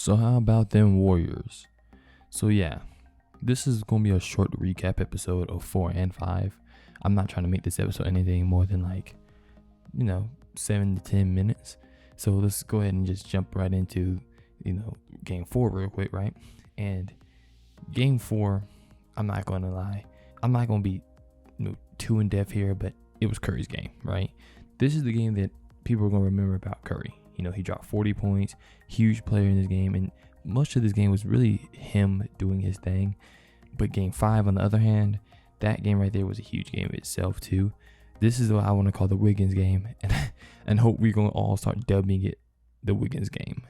So how about them Warriors? So yeah, this is going to be a short recap episode of 4 and 5. I'm not trying to make this episode anything more than 7 to 10 minutes. So let's go ahead and just jump right into, game 4 real quick, right? And game 4, I'm not going to lie. I'm not going to be too in depth here, but it was Curry's game, right? This is the game that people are going to remember about Curry. He dropped 40 points, huge player in this game, and much of this game was really him doing his thing. But game 5, on the other hand, that game right there was a huge game itself too. This is what I want to call the Wiggins game, and hope we're going to all start dubbing it the Wiggins game.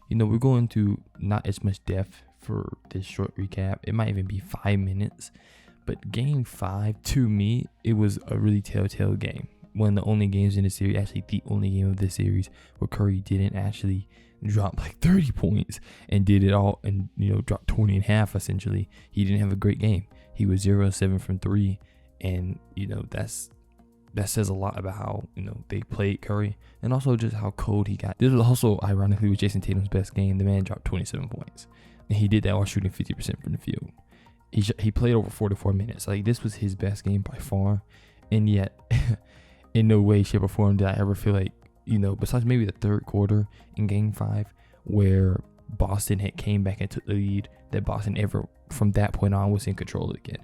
We're going to not as much depth for this short recap. It might even be 5 minutes. But game 5, to me, it was a really telltale game. One of the only games in the series, actually the only game of this series, where Curry didn't actually drop 30 points and did it all and, dropped 20 and a half essentially. He didn't have a great game. He was 0-7 from 3. And, that says a lot about how, they played Curry and also just how cold he got. This was also, ironically, was Jason Tatum's best game. The man dropped 27 points. And he did that while shooting 50% from the field. He played over 44 minutes. This was his best game by far. And yet, in no way, shape, or form did I ever feel like, besides maybe the third quarter in game 5, where Boston had came back and took the lead, that Boston ever, from that point on, was in control again.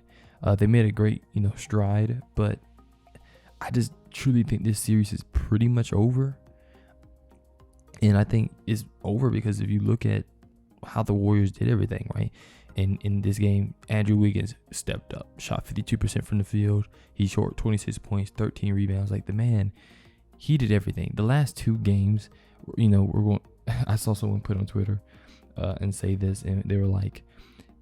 They made a great, stride, but I just truly think this series is pretty much over. And I think it's over because if you look at how the Warriors did everything, right? In this game, Andrew Wiggins stepped up, shot 52% from the field. He scored 26 points, 13 rebounds. The man, he did everything. The last 2 games, we're going. I saw someone put on Twitter and say this, and they were like,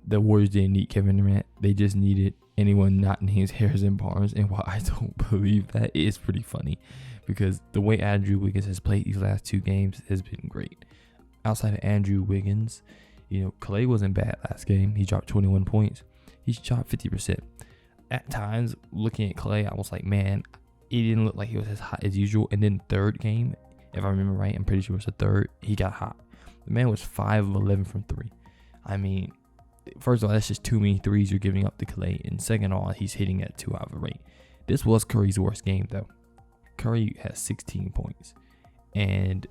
the Warriors didn't need Kevin Durant. They just needed anyone not named Harrison Barnes. And while I don't believe that, it is pretty funny because the way Andrew Wiggins has played these last 2 games has been great. Outside of Andrew Wiggins, Clay wasn't bad last game. He dropped 21 points. He shot 50%. At times, looking at Clay, I was like, man, he didn't look like he was as hot as usual. And then third game, if I remember right, I'm pretty sure it was the third, he got hot. The man was 5 of 11 from 3. I mean, first of all, that's just too many threes you're giving up to Clay. And second of all, he's hitting at 2 out of 8. This was Curry's worst game, though. Curry had 16 points. And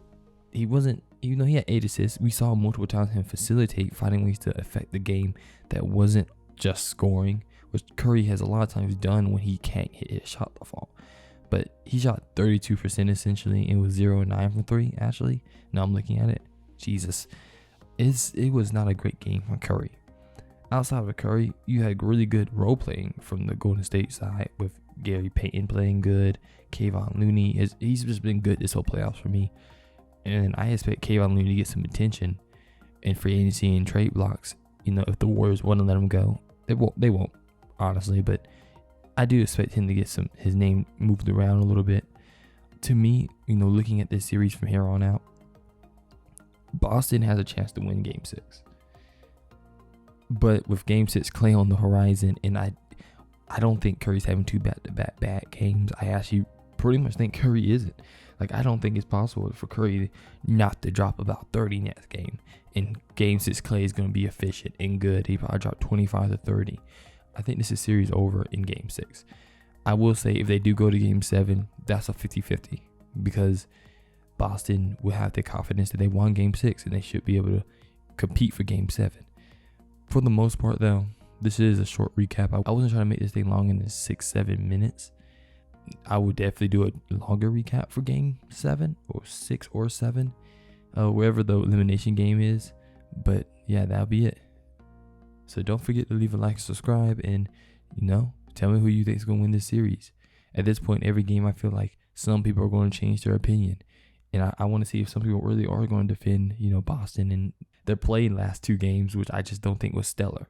he wasn't, even though he had 8 assists, we saw multiple times him facilitate, finding ways to affect the game that wasn't just scoring, which Curry has a lot of times done when he can't hit his shot to fall. But he shot 32% essentially, and was 0-9 from 3, actually. Now I'm looking at it. Jesus. It was not a great game from Curry. Outside of Curry, you had really good role playing from the Golden State side with Gary Payton playing good. Kevon Looney, he's just been good this whole playoffs for me. And I expect Kevon Looney to get some attention in free agency and trade blocks. If the Warriors want to let him go, they won't, honestly. But I do expect him to get his name moved around a little bit. To me, looking at this series from here on out, Boston has a chance to win Game 6. But with Game 6, Clay on the horizon, and I don't think Curry's having 2 back-to-back bad games. I actually pretty much think Curry isn't. I don't think it's possible for Curry not to drop about 30 next game. In Game 6, Clay is going to be efficient and good. He probably dropped 25 to 30. I think this is series over in Game 6. I will say if they do go to Game 7, that's a 50-50 because Boston will have the confidence that they won Game 6 and they should be able to compete for Game 7. For the most part, though, this is a short recap. I wasn't trying to make this thing long in the 6-7 minutes. I would definitely do a longer recap for Game 7 or 6 or 7, wherever the elimination game is. But yeah, that'll be it. So don't forget to leave a like and subscribe, and tell me who you think is going to win this series. At this point, every game, I feel like some people are going to change their opinion, and I want to see if some people really are going to defend Boston and their play in last 2 games, which I just don't think was stellar.